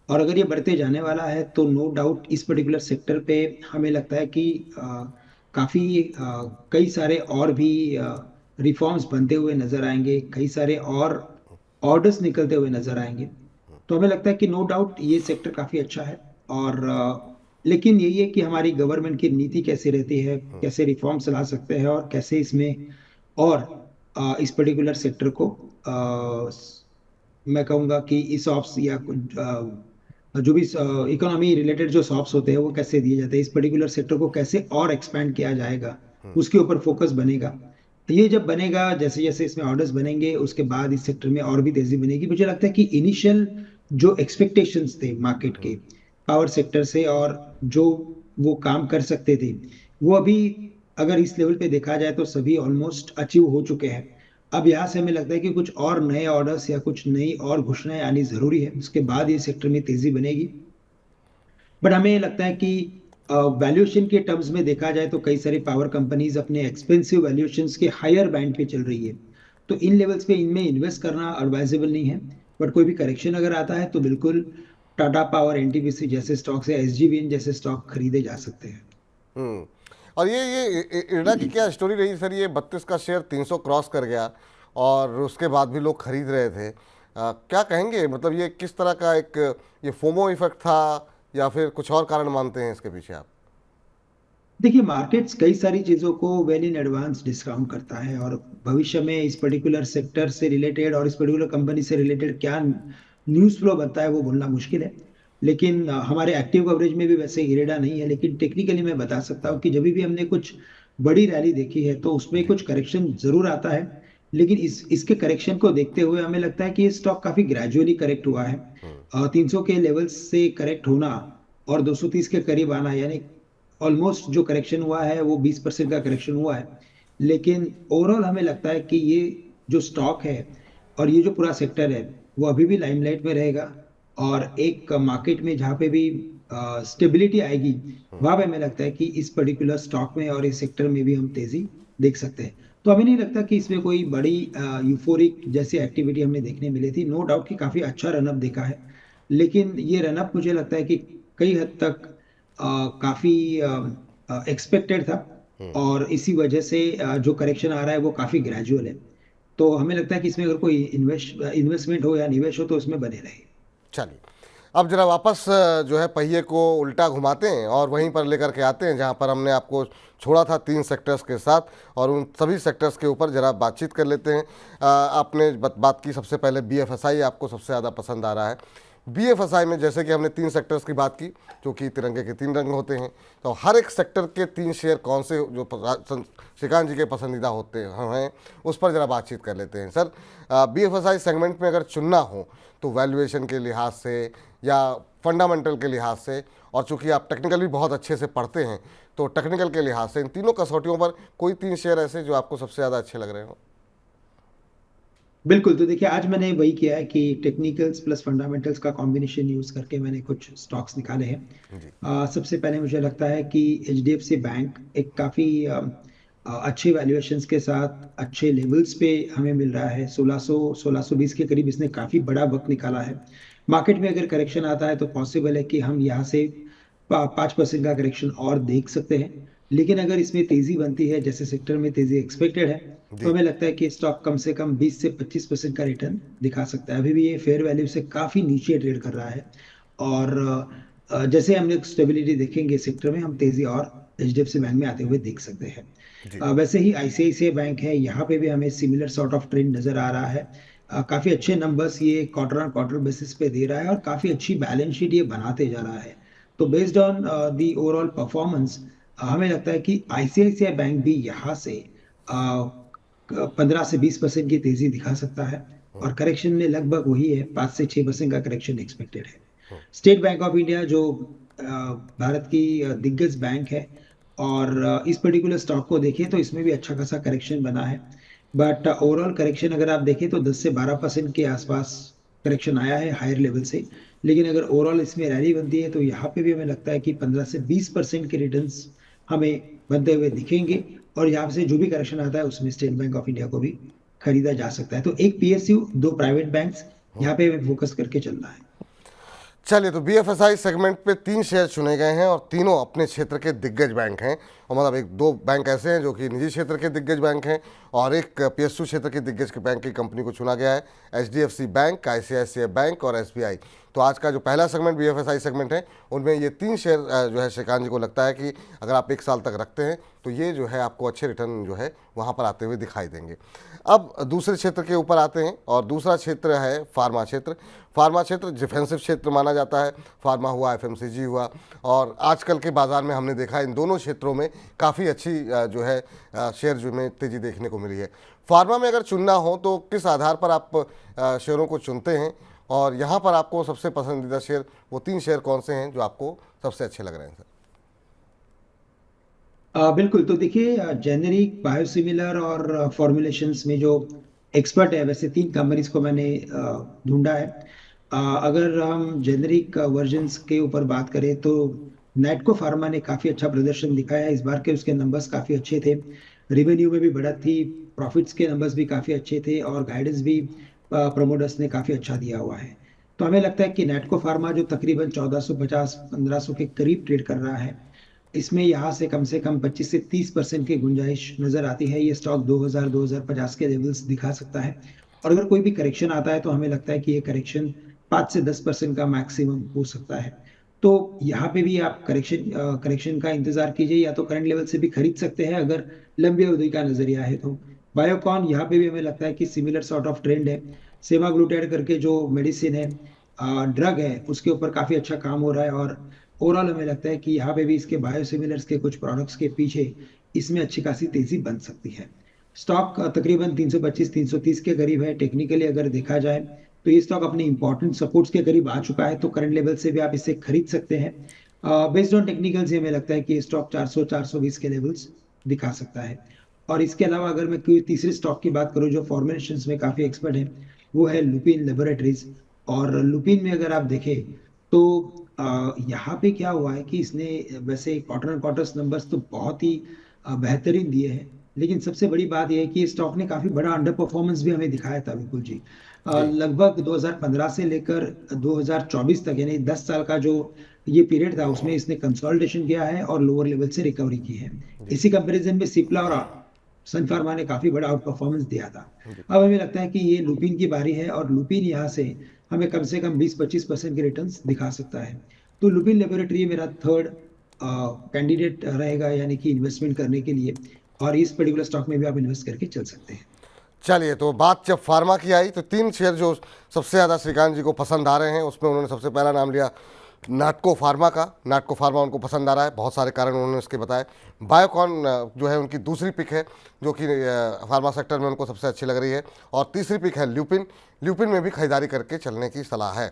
और अगर ये बढ़ते जाने वाला है तो नो डाउट इस पर्टिकुलर सेक्टर पे हमें लगता है कि काफ़ी कई सारे और भी रिफॉर्म्स बनते हुए नजर आएंगे, कई सारे और ऑर्डर्स निकलते हुए नजर आएंगे। तो हमें लगता है कि नो डाउट ये सेक्टर काफी अच्छा है। और लेकिन यही है कि हमारी गवर्नमेंट की नीति कैसी रहती है, कैसे रिफॉर्म्स ला सकते हैं और कैसे इसमें और इस पर्टिकुलर सेक्टर को मैं कहूँगा कि इस ऑप्स या कुछ जो भी इकोनॉमी रिलेटेड जो सॉप्स होते हैं वो कैसे दिए जाते हैं, इस पर्टिकुलर सेक्टर को कैसे और एक्सपैंड किया जाएगा, उसके ऊपर फोकस बनेगा। तो ये जब बनेगा, जैसे जैसे इसमें ऑर्डर्स बनेंगे उसके बाद इस सेक्टर में और भी तेजी बनेगी। मुझे लगता है कि इनिशियल जो एक्सपेक्टेशंस थे मार्केट के पावर सेक्टर से और जो वो काम कर सकते थे, वो अभी अगर इस लेवल पे देखा जाए तो सभी ऑलमोस्ट अचीव हो चुके हैं। अब यहाँ से हमें लगता है कि कुछ और नए ऑर्डर्स या कुछ नई और घोषणाएं आनी जरूरी है, उसके बाद ये सेक्टर में तेजी बनेगी। बट हमें ये लगता है कि वैल्यूएशन के टर्म्स में देखा जाए तो कई सारी पावर कंपनीज अपने एक्सपेंसिव वैल्यूएशंस के हायर बैंड पे चल रही है, तो इन लेवल्स पे इनमें इन्वेस्ट करना एडवाइजेबल नहीं है। बट कोई भी करेक्शन अगर आता है तो बिल्कुल टाटा पावर, एनटीपीसी जैसे स्टॉक्स या एसजीवीएन जैसे स्टॉक खरीदे जा सकते हैं। हम्म। और ये इरडा की क्या स्टोरी रही सर? ये 32 का शेयर 300 क्रॉस कर गया और उसके बाद भी लोग खरीद रहे थे। क्या कहेंगे, मतलब ये किस तरह का एक ये फोमो इफेक्ट था या फिर कुछ और कारण मानते हैं इसके पीछे आप? देखिए, मार्केट्स कई सारी चीजों को वेल इन एडवांस डिस्काउंट करता है और भविष्य में इस पर्टिकुलर सेक्टर से रिलेटेड और इस पर्टिकुलर कंपनी से रिलेटेड क्या न्यूज़ फ्लो बनता है वो बोलना मुश्किल है। लेकिन हमारे एक्टिव कवरेज में भी वैसे इरेडा नहीं है, लेकिन टेक्निकली मैं बता सकता हूँ कि जब भी हमने कुछ बड़ी रैली देखी है तो उसमें जी। कुछ करेक्शन जरूर आता है। लेकिन इसके करेक्शन को देखते हुए हमें लगता है कि ये स्टॉक काफी ग्रेजुअली करेक्ट हुआ है। 300 के लेवल से करेक्ट होना और 230 के करीब आना, यानी ऑलमोस्ट जो करेक्शन हुआ है वो 20% का करेक्शन हुआ है। लेकिन ओवरऑल हमें लगता है कि ये जो स्टॉक है और ये जो पूरा सेक्टर है वो अभी भी लाइमलाइट में रहेगा। और एक मार्केट में जहाँ पे भी स्टेबिलिटी आएगी, वहां पे हमें लगता है कि इस पर्टिकुलर स्टॉक में और इस सेक्टर में भी हम तेजी देख सकते हैं। तो हमें नहीं लगता कि इसमें कोई बड़ी यूफोरिक जैसी एक्टिविटी हमें देखने मिली थी। नो डाउट कि काफी अच्छा रनअप देखा है, लेकिन ये रनअप मुझे लगता है कि कई हद तक काफी एक्सपेक्टेड था और इसी वजह से जो करेक्शन आ रहा है वो काफी ग्रेजुअल है। तो हमें लगता है कि इसमें अगर कोई इन्वेस्टमेंट हो या निवेश हो तो उसमें बने रहे। चलिए, अब जरा वापस जो है पहिए को उल्टा घुमाते हैं और वहीं पर लेकर के आते हैं जहां पर हमने आपको छोड़ा था 3 सेक्टर्स के साथ, और उन सभी सेक्टर्स के ऊपर जरा बातचीत कर लेते हैं। आपने बात की सबसे पहले बीएफएसआई आपको सबसे ज़्यादा पसंद आ रहा है। बीएफएसआई में जैसे कि हमने 3 सेक्टर्स की बात की, जो कि तिरंगे के 3 रंग होते हैं, तो हर एक सेक्टर के 3 शेयर कौन से जो श्रीकांत जी के पसंदीदा होते हैं उस पर ज़रा बातचीत कर लेते हैं। सर, बीएफएसआई सेगमेंट में अगर चुनना हो तो वैल्यूएशन के लिहाज से या फंडामेंटल के लिहाज से, और चूंकि आप टेक्निकल भी बहुत अच्छे से पढ़ते हैं तो टेक्निकल के लिहाज से इन तीनों कसौटियों पर कोई 3 शेयर ऐसे जो आपको सबसे ज़्यादा अच्छे लग रहे हो? बिल्कुल, तो देखिए आज मैंने वही किया है कि टेक्निकल्स प्लस फंडामेंटल्स का कॉम्बिनेशन यूज करके मैंने कुछ स्टॉक्स निकाले हैं। जी। सबसे पहले मुझे लगता है कि एचडीएफसी बैंक एक काफ़ी अच्छे वैल्यूएशंस के साथ अच्छे लेवल्स पे हमें मिल रहा है। 1620 के करीब इसने काफ़ी बड़ा वक्त निकाला है। मार्केट में अगर करेक्शन आता है तो पॉसिबल है कि हम यहाँ से 5% का करेक्शन और देख सकते हैं। लेकिन अगर इसमें तेजी बनती है जैसे सेक्टर में तेजी एक्सपेक्टेड है, तो जी। हमें लगता है कि स्टॉक कम से कम 20 से 25% का रिटर्न दिखा सकता है। अभी भी ये फेयर वैल्यू से काफ़ी नीचे ट्रेड कर रहा है। और जैसे हम लोग स्टेबिलिटी देखेंगे सेक्टर में, हम तेजी और एचडीएफसी बैंक में आते हुए देख सकते हैं। जी। वैसे ही आईसीआईसीआई बैंक है, यहाँ पे भी हमें सिमिलर सॉर्ट ऑफ ट्रेंड नजर आ रहा है। काफी अच्छे नंबर्स ये क्वार्टर ऑन क्वार्टर बेसिस पे दे रहा है और काफी अच्छी बैलेंस शीट ये बनाते जा रहा है। तो based on the overall performance, हमें लगता है कि आईसीआईसीआई बैंक भी यहाँ से 15 से 20% की तेजी दिखा सकता है। और करेक्शन में लगभग वही है, 5 से 6% का करेक्शन एक्सपेक्टेड है। स्टेट बैंक ऑफ इंडिया जो भारत की दिग्गज बैंक है, और इस पर्टिकुलर स्टॉक को देखें तो इसमें भी अच्छा खासा करेक्शन बना है। बट ओवरऑल करेक्शन अगर आप देखें तो 10 से 12% के आसपास करेक्शन आया है हायर लेवल से। लेकिन अगर ओवरऑल इसमें रैली बनती है तो यहाँ पे भी हमें लगता है कि 15 से 20% के रिटर्न्स हमें बनते हुए दिखेंगे। और यहाँ से जो भी करेक्शन आता है उसमें स्टेट बैंक ऑफ इंडिया को भी खरीदा जा सकता है। तो एक पीएसयू, दो प्राइवेट बैंक्स, यहाँ पे हमें फोकस करके चलना है। चलिए, तो बीएफएसआई सेगमेंट पे 3 शेयर चुने गए हैं और तीनों अपने क्षेत्र के दिग्गज बैंक हैं, और मतलब एक दो बैंक ऐसे हैं जो कि निजी क्षेत्र के दिग्गज बैंक हैं और एक पीएसयू क्षेत्र के दिग्गज के बैंक की कंपनी को चुना गया है, एचडीएफसी बैंक, आईसीआईसीआई बैंक और एसबीआई। तो आज का जो पहला सेगमेंट बीएफएसआई सेगमेंट है, उनमें ये 3 शेयर जो है श्रीकांत जी को लगता है कि अगर आप 1 साल तक रखते हैं तो ये जो है आपको अच्छे रिटर्न जो है वहाँ पर आते हुए दिखाई देंगे। अब दूसरे क्षेत्र के ऊपर आते हैं और दूसरा क्षेत्र है फार्मा क्षेत्र। फार्मा क्षेत्र डिफेंसिव क्षेत्र माना जाता है। फार्मा हुआ, एफएमसीजी हुआ, और आजकल के बाज़ार में हमने देखा इन दोनों क्षेत्रों में काफ़ी अच्छी जो है शेयर जो में तेज़ी देखने को मिली है। फार्मा में अगर चुनना हो तो किस आधार पर आप शेयरों को चुनते हैं, और यहाँ पर आपको सबसे पसंदीदा शेयर, वो 3 शेयर कौन से हैं जो आपको सबसे अच्छे लग रहे हैं सर? बिल्कुल। तो देखिए, जेनेरिक, बायोसिमिलर और फॉर्मुलेशंस में जो एक्सपर्ट है, वैसे 3 कंपनीज को मैंने ढूंढा है। अगर हम जेनेरिक वर्जन्स के ऊपर बात करें तो नैटको फार्मा ने काफ़ी अच्छा प्रदर्शन दिखाया है इस बार के। उसके नंबर्स काफ़ी अच्छे थे, रेवेन्यू में भी बढ़त थी, प्रॉफिट्स के नंबर्स भी काफ़ी अच्छे थे और गाइडेंस भी प्रमोटर्स ने काफ़ी अच्छा दिया हुआ है। तो हमें लगता है कि नैटको फार्मा जो तकरीबन 1450-1500 के करीब ट्रेड कर रहा है, इसमें यहाँ से कम 25 से 30% की गुंजाइश नजर आती है। ये स्टॉक 2000-2050 के लेवल्स दिखा सकता है, और अगर कोई भी करेक्शन आता है तो हमें लगता है कि ये करेक्शन 5 से 10% का मैक्सिमम हो सकता है। तो यहाँ पे भी आप करेक्शन का इंतजार कीजिए, या तो करंट लेवल से भी खरीद सकते हैं अगर लंबी अवधि का नजरिया है तो। बायोकॉन, यहाँ पे भी हमें लगता है कि सिमिलर सॉर्ट ऑफ ट्रेंड है। सेमाग्लूटाइड करके जो मेडिसिन है, ड्रग है, उसके ऊपर काफी अच्छा काम हो रहा है, और ओवरऑल हमें लगता है कि यहाँ पे भी इसके बायोसिमिलर्स के कुछ प्रोडक्ट्स के पीछे इसमें अच्छी खासी तेजी बन सकती है। स्टॉक तकरीबन 325-330 के करीब है। टेक्निकली अगर देखा जाए तो ये स्टॉक अपने इंपॉर्टेंट सपोर्ट्स के करीब आ चुका है, तो करंट लेवल से भी आप इसे खरीद सकते हैं। बेस्ड ऑन टेक्निकल से हमें लगता है कि ये स्टॉक 400-420 के लेवल्स दिखा सकता है। और इसके अलावा अगर मैं कोई तीसरे स्टॉक की बात करूं जो फॉर्मुलेशंस में काफी एक्सपर्ट है, वो है लुपिन लेबोरेटरीज। और लुपिन में अगर आप देखें तो यहाँ पे क्या हुआ है कि इसने वैसे क्वार्टर क्वार्टर्स नंबर्स तो बहुत ही बेहतरीन दिए हैं, लेकिन सबसे बड़ी बात यह है कि स्टॉक ने काफी बड़ा अंडर परफॉर्मेंस भी हमें दिखाया था विपुल जी। जी लगभग 2015 से लेकर 2024 तक, यानी 10 साल का जो ये पीरियड था, उसमें इसने कंसोलिडेशन किया है और लोअर लेवल से रिकवरी की है। जी इसी कंपैरिजन में सिप्ला और सन फार्मा ने काफी बड़ा आउट परफॉर्मेंस दिया था। जी। अब हमें लगता है कि ये लुपिन की बारी है, और लुपिन यहाँ से हमें कम से कम 20-25% के रिटर्न्स दिखा सकता है। तो लुपिन लेबोरेटरी मेरा थर्ड कैंडिडेट रहेगा, यानी कि इन्वेस्टमेंट करने के लिए, और इस पर्टिकुलर स्टॉक में भी आप इन्वेस्ट करके चल सकते हैं। चलिए, तो बात जब फार्मा की आई तो 3 शेयर जो सबसे ज़्यादा श्रीकांत जी को पसंद आ रहे हैं, उसमें उन्होंने सबसे पहला नाम लिया नाटको फार्मा का। नाटको फार्मा उनको पसंद आ रहा है, बहुत सारे कारण उन्होंने इसके बताए। बायोकॉन जो है उनकी दूसरी पिक है, जो कि फार्मा सेक्टर में उनको सबसे अच्छी लग रही है। और तीसरी पिक है ल्यूपिन। ल्यूपिन में भी खरीदारी करके चलने की सलाह है।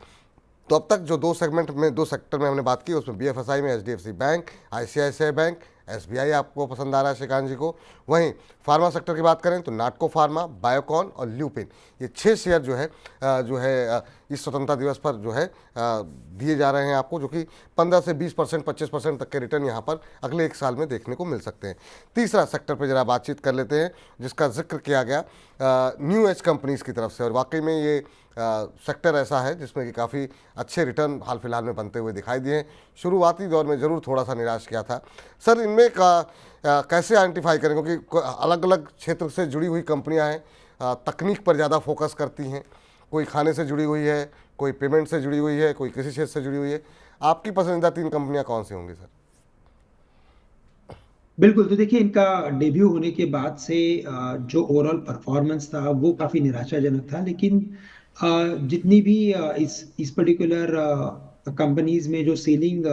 तो अब तक जो 2 सेक्टर में हमने बात की, उसमें बीएफएसआई में HDFC bank, ICICI bank, SBI आपको पसंद आ रहा है श्रीकांत जी को। वहीं फार्मा सेक्टर की बात करें तो नाटको फार्मा, बायोकॉन और ल्यूपिन, ये 6 शेयर जो है इस स्वतंत्रता दिवस पर जो है दिए जा रहे हैं आपको, जो कि 15 से 20%, 25% तक के रिटर्न यहाँ पर अगले 1 साल में देखने को मिल सकते हैं। तीसरा सेक्टर पर जरा बातचीत कर लेते हैं, जिसका जिक्र किया गया न्यू एज कंपनीज़ की तरफ से, और वाकई में ये सेक्टर ऐसा है जिसमें कि काफ़ी अच्छे रिटर्न हाल फिलहाल में बनते हुए दिखाई दिए हैं। शुरुआती दौर में ज़रूर थोड़ा सा निराश किया था सर। इनमें कैसे आइडेंटिफाई करें, क्योंकि अलग अलग क्षेत्र से जुड़ी हुई कंपनियां हैं, तकनीक पर ज़्यादा फोकस करती हैं, कोई खाने से जुड़ी हुई है, कोई पेमेंट से जुड़ी हुई है, कोई किसी क्षेत्र से जुड़ी हुई है। आपकी पसंदीदा 3 कंपनियां कौन सी होंगी सर? बिल्कुल। तो देखिए, इनका डेब्यू होने के बाद से जो ओवरऑल परफॉर्मेंस था वो काफी निराशाजनक था, लेकिन जितनी भी इस पर्टिकुलर कंपनीज में जो सेलिंग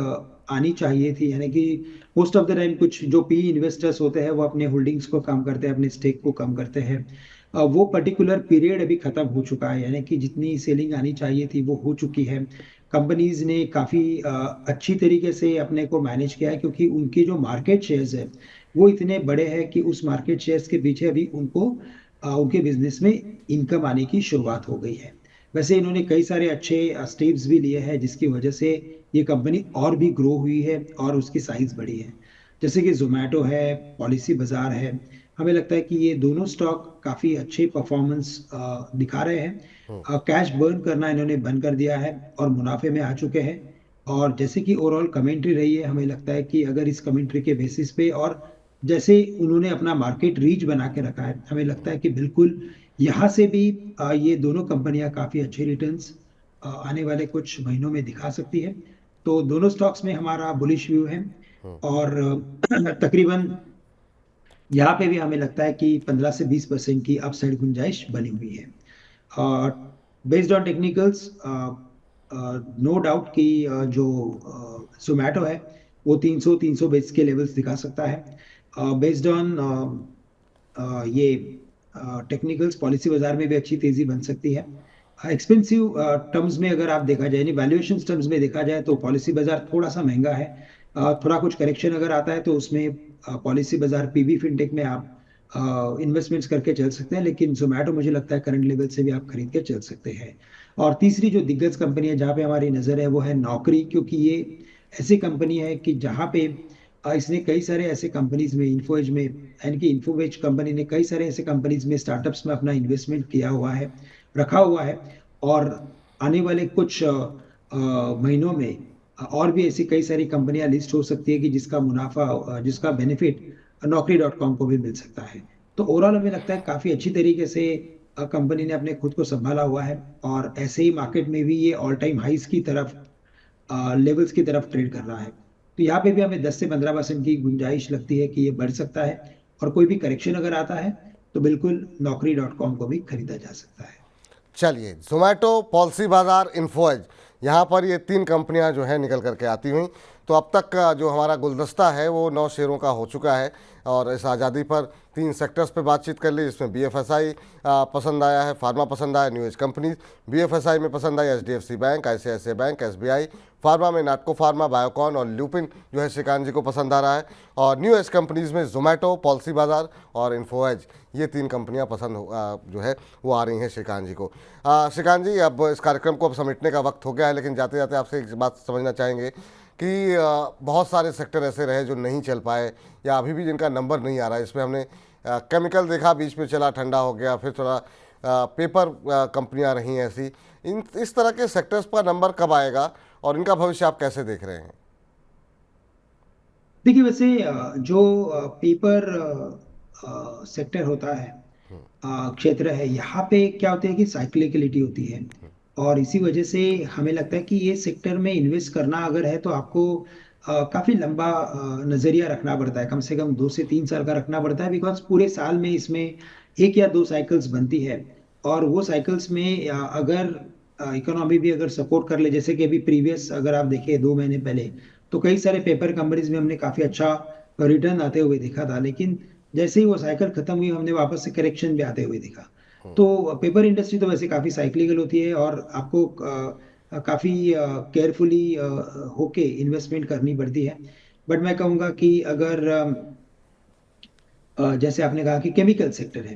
आनी चाहिए थी, यानी कि मोस्ट ऑफ द टाइम कुछ जो पी इन्वेस्टर्स होते हैं वो अपने होल्डिंग्स को कम करते हैं, अपने स्टेक को कम करते हैं। वो पर्टिकुलर पीरियड अभी खत्म हो चुका है, यानी कि जितनी सेलिंग आनी चाहिए थी वो हो चुकी है। कंपनीज ने काफी अच्छी तरीके से अपने को मैनेज किया है, क्योंकि उनके जो मार्केट शेयर्स है वो इतने बड़े हैं कि उस मार्केट शेयर्स के पीछे अभी उनको उनके बिजनेस में इनकम आने की शुरुआत हो गई है। वैसे इन्होंने कई सारे अच्छे स्टेप्स भी लिए हैं, जिसकी वजह से ये कंपनी और भी ग्रो हुई है और उसकी साइज बढ़ी है। जैसे कि जोमेटो है, पॉलिसी बाजार है, हमें लगता है कि ये दोनों स्टॉक काफी अच्छे परफॉर्मेंस दिखा रहे हैं। कैश बर्न करना इन्होंने बंद कर दिया है और मुनाफे में आ चुके हैं। और जैसे कि ओवरऑल कमेंट्री रही है, हमें लगता है कि अगर इस कमेंट्री के बेसिस पे और जैसे उन्होंने अपना मार्केट रीच बना के रखा है, हमें लगता है कि बिल्कुल यहाँ से भी ये दोनों कंपनियां काफी अच्छे रिटर्न्स आने वाले कुछ महीनों में दिखा सकती है। तो दोनों स्टॉक्स में हमारा बुलिश व्यू है। और तकरीबन यहाँ पे भी हमें लगता है कि 15 से 20% की अपसाइड गुंजाइश बनी हुई है। और based on technicals, no doubt कि जो जोमेटो है वो 300 बेस के लेवल्स दिखा सकता है। बेस्ड ऑन ये टेक्निकल्स, पॉलिसी बाजार में भी अच्छी तेजी बन सकती है। एक्सपेंसिव टर्म्स में अगर आप देखा जाए, यानी वैल्यूएशन टर्म्स में देखा जाए, तो पॉलिसी बाजार थोड़ा सा महंगा है। थोड़ा कुछ करेक्शन अगर आता है तो उसमें पॉलिसी बाजार पीबी फिनटेक में आप इन्वेस्टमेंट्स करके चल सकते हैं, लेकिन जोमेटो मुझे लगता है करंट लेवल से भी आप खरीद के चल सकते हैं। और तीसरी जो दिग्गज कंपनी है जहाँ पे हमारी नज़र है वो है नौकरी, क्योंकि ये ऐसी कंपनी है कि जहाँ पे इसने कई सारे ऐसे कंपनीज में, इन्फोएज में, यानी कि इन्फोवेज कंपनी ने कई सारे ऐसे कंपनीज में, स्टार्टअप्स में अपना इन्वेस्टमेंट किया हुआ है, रखा हुआ है। और आने वाले कुछ महीनों में और भी ऐसी कई सारी कंपनियां लिस्ट हो सकती है कि जिसका मुनाफा, जिसका बेनिफिट Naukri.com को भी मिल सकता है। तो ओवरऑल हमें लगता है काफी अच्छी तरीके से कंपनी ने अपने खुद को संभाला हुआ है, और ऐसे ही मार्केट में भी ये ऑल टाइम हाइस की तरफ, लेवल्स की तरफ ट्रेड कर रहा है। तो यहाँ पे भी हमें 10 से 15% की गुंजाइश लगती है कि ये बढ़ सकता है। और कोई भी करेक्शन अगर आता है तो बिल्कुल Naukri.com को भी खरीदा जा सकता है। चलिए, जोमेटो, पॉलिसी बाजार, इन्फोएज, यहाँ पर ये तीन कंपनियाँ जो हैं निकल करके आती हुई। तो अब तक का जो हमारा गुलदस्ता है वो 9 शेयरों का हो चुका है। और इस आज़ादी पर 3 सेक्टर्स पे बातचीत कर ली, जिसमें बीएफएसआई पसंद आया है, फार्मा पसंद आया, न्यू एज कंपनीज। बीएफएसआई में पसंद आई HDFC bank, ICICI bank, SBI. Pharma में नाटको फार्मा, बायोकॉन और ल्यूपिन जो है श्रीकांत जी को पसंद आ रहा है। और न्यू एज कंपनीज में जोमेटो, पॉलिसी बाजार और इन्फोएज, ये 3 कंपनियां पसंद जो है वो आ रही हैं श्रीकांत जी को। श्रीकांत जी, अब इस कार्यक्रम को अब समेटने का वक्त हो गया है, लेकिन जाते जाते आपसे एक बात समझना चाहेंगे कि बहुत सारे सेक्टर ऐसे रहे जो नहीं चल पाए या अभी भी जिनका नंबर नहीं आ रहा है। इसमें हमने केमिकल देखा, बीच में चला, ठंडा हो गया, फिर थोड़ा पेपर कंपनियां रही ऐसी। इस तरह के सेक्टर्स पर नंबर कब आएगा और इनका भविष्य आप कैसे देख रहे हैं? देखिए, वैसे जो पेपर सेक्टर होता है, क्षेत्र है, यहाँ पे क्या होता है कि साइक्लिकलिटी होती है। और इसी वजह से हमें लगता है कि ये सेक्टर में इन्वेस्ट करना अगर है तो आपको काफी लंबा नजरिया रखना पड़ता है, कम से कम 2 से 3 साल का रखना पड़ता है, बिकॉज पूरे साल में इसमें एक या दो साइकिल्स बनती है। और वो साइकिल्स में अगर इकोनॉमी भी अगर सपोर्ट कर ले, जैसे कि अभी प्रीवियस अगर आप देखें 2 महीने पहले, तो कई सारे पेपर कंपनीज में हमने काफी अच्छा रिटर्न आते हुए देखा था, लेकिन जैसे ही वो साइकिल खत्म हुई हमने वापस से करेक्शन भी आते हुए देखा। तो पेपर इंडस्ट्री तो वैसे काफी साइक्लिकल होती है, और आपको काफी केयरफुली होके इन्वेस्टमेंट करनी पड़ती है। बट मैं कहूँगा कि अगर जैसे आपने कहा कि केमिकल सेक्टर है,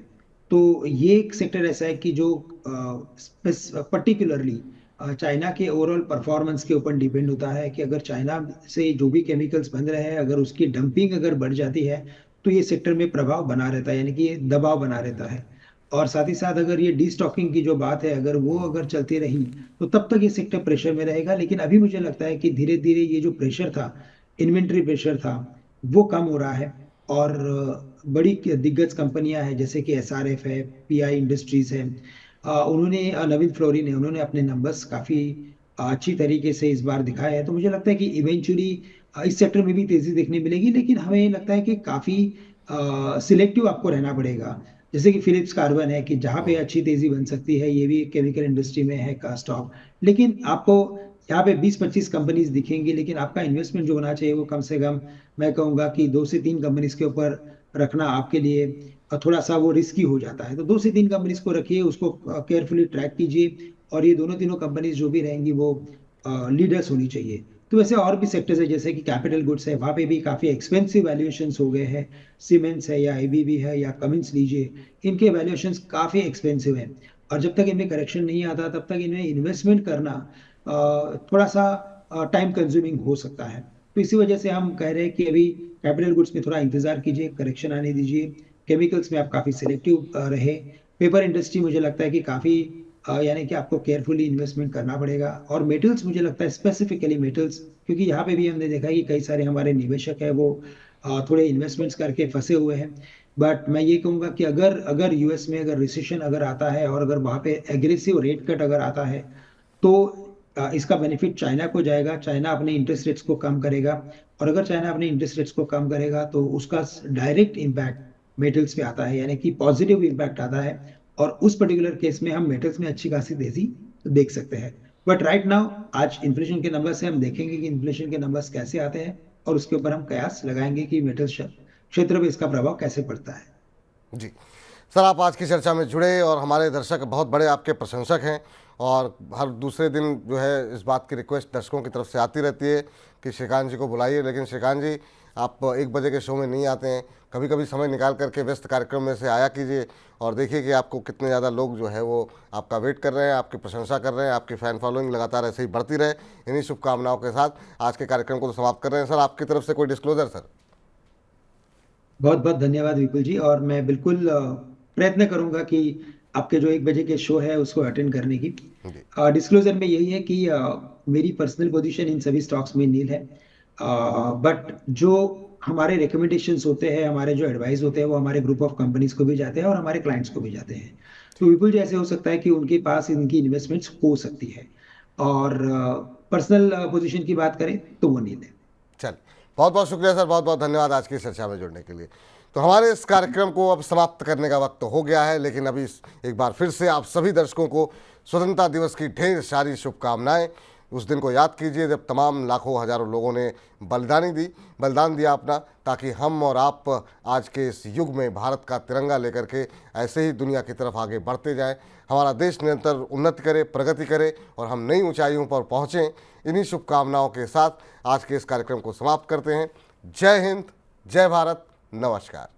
तो ये एक सेक्टर ऐसा है कि जो पर्टिकुलरली चाइना के ओवरऑल परफॉर्मेंस के ऊपर डिपेंड होता है, कि अगर चाइना से जो भी केमिकल्स बन रहे हैं, अगर उसकी डंपिंग अगर बढ़ जाती है तो ये सेक्टर में प्रभाव बना रहता है, यानी कि ये दबाव बना रहता है। और साथ ही साथ अगर ये डीस्टॉकिंग की जो बात है, अगर वो अगर चलती रही तो तब तक ये सेक्टर प्रेशर में रहेगा। लेकिन अभी मुझे लगता है कि धीरे धीरे ये जो प्रेशर था, इन्वेंट्री प्रेशर था, वो कम हो रहा है। और बड़ी दिग्गज कंपनियां हैं जैसे कि एसआरएफ है, पीआई इंडस्ट्रीज है, उन्होंने नवीन फ्लोरी ने, उन्होंने अपने नंबर्स काफी अच्छी तरीके से इस बार दिखाए हैं। तो मुझे लगता है कि इवेंचुअली इस सेक्टर में भी तेजी देखने मिलेगी, लेकिन हमें लगता है कि काफी सिलेक्टिव आपको रहना पड़ेगा। जैसे कि फिलिप्स कार्बन है, कि जहाँ पे अच्छी तेजी बन सकती है, ये भी केमिकल इंडस्ट्री में है का स्टॉक। लेकिन आपको यहाँ पे 20-25 कंपनीज दिखेंगी, लेकिन आपका इन्वेस्टमेंट जो होना चाहिए वो कम से कम, मैं कहूंगा कि 2 से 3 कंपनीज के ऊपर रखना आपके लिए थोड़ा सा वो रिस्की हो जाता है। तो 2 से 3 कंपनीज को रखिए, उसको केयरफुली ट्रैक कीजिए, और ये दोनों तीनों कंपनीज जो भी रहेंगी वो लीडर्स होनी चाहिए। तो वैसे और भी सेक्टर्स है, जैसे कि कैपिटल गुड्स है, वहाँ पे भी काफी एक्सपेंसिव वैल्यूएशन हो गए हैं। सीमेंट्स है या एबीबी है या कमिंस लीजिए, इनके वैल्यूएशन काफी एक्सपेंसिव है। और जब तक इनमें करेक्शन नहीं आता तब तक इनमें इन्वेस्टमेंट करना थोड़ा सा टाइम कंज्यूमिंग हो सकता है। तो इसी वजह से हम कह रहे हैं कि अभी कैपिटल गुड्स में थोड़ा इंतजार कीजिए, करेक्शन आने दीजिए। केमिकल्स में आप काफी सिलेक्टिव रहे। पेपर इंडस्ट्री मुझे लगता है कि काफी यानी कि आपको केयरफुली इन्वेस्टमेंट करना पड़ेगा। और मेटल्स मुझे लगता है, स्पेसिफिकली मेटल्स, क्योंकि यहाँ पे भी हमने देखा है कि कई सारे हमारे निवेशक है वो थोड़े इन्वेस्टमेंट्स करके फंसे हुए हैं। बट मैं ये कहूँगा कि अगर अगर यूएस में अगर रिसेशन अगर आता है और अगर वहाँ पे एग्रेसिव रेट कट अगर आता है, तो इसका बेनिफिट चाइना को जाएगा। चाइना अपने इंटरेस्ट रेट्स को कम करेगा, और अगर चाइना अपने इंटरेस्ट रेट्स को कम करेगा तो उसका डायरेक्ट इम्पैक्ट मेटल्स पे आता है, यानी कि पॉजिटिव इम्पैक्ट आता है। और उस पर्टिकुलर केस में हम मेटल्स में अच्छी खासी तेजी देख सकते हैं। बट राइट नाउ आज इन्फ्लेशन के नंबर से हम देखेंगे कि इन्फ्लेशन के नंबर्स कैसे आते हैं, और उसके ऊपर हम कयास लगाएंगे कि मेटल क्षेत्र में इसका प्रभाव कैसे पड़ता है। जी सर, आप आज की चर्चा में जुड़े और हमारे दर्शक बहुत बड़े आपके प्रशंसक हैं, और हर दूसरे दिन जो है इस बात की रिक्वेस्ट दर्शकों की तरफ से आती रहती है कि श्रीकांत जी को बुलाइए, लेकिन श्रीकांत जी आप 1 बजे के शो में नहीं आते हैं। कभी कभी समय निकाल करके व्यस्त कार्यक्रम में से आया कीजिए और देखिए कि आपको कितने ज़्यादा लोग जो है वो आपका वेट कर रहे हैं, आपकी प्रशंसा कर रहे हैं, आपकी फ़ैन फॉलोइंग लगातार ऐसे ही बढ़ती रहे। इन्हीं शुभकामनाओं के साथ आज के कार्यक्रम को तो समाप्त कर रहे हैं। सर, आपकी तरफ से कोई डिस्क्लोजर सर? बहुत बहुत धन्यवाद विपुल जी, और मैं बिल्कुल प्रयत्न करूंगा कि आपके जो 1 बजे के शो है उसको अटेंड करने की। जी डिस्क्लोजर में यही है कि मेरी पर्सनल पोजीशन इन सभी स्टॉक्स में नील है। बट जो हमारे रिकमेंडेशंस होते हैं, हमारे जो एडवाइस होते हैं, वो हमारे ग्रुप ऑफ कंपनीज को भी जाते हैं और हमारे क्लाइंट्स को भी जाते हैं। तो विपुल जी, ऐसे हो सकता है कि उनके पास इनकी इन्वेस्टमेंट्स हो सकती है, और पर्सनल पोजीशन की बात करें तो वो नील है। चल, बहुत बहुत शुक्रिया सर, बहुत बहुत धन्यवाद आज की इस चर्चा में जुड़ने के लिए। तो हमारे इस कार्यक्रम को अब समाप्त करने का वक्त तो हो गया है, लेकिन अभी एक बार फिर से आप सभी दर्शकों को स्वतंत्रता दिवस की ढेर सारी शुभकामनाएं। उस दिन को याद कीजिए जब तमाम लाखों हजारों लोगों ने बलिदान दिया अपना, ताकि हम और आप आज के इस युग में भारत का तिरंगा लेकर के ऐसे ही दुनिया की तरफ आगे बढ़ते जाएं। हमारा देश निरंतर उन्नति करे, प्रगति करे और हम नई ऊंचाइयों पर पहुँचें। इन्हीं शुभकामनाओं के साथ आज के इस कार्यक्रम को समाप्त करते हैं। जय हिंद, जय भारत, नमस्कार।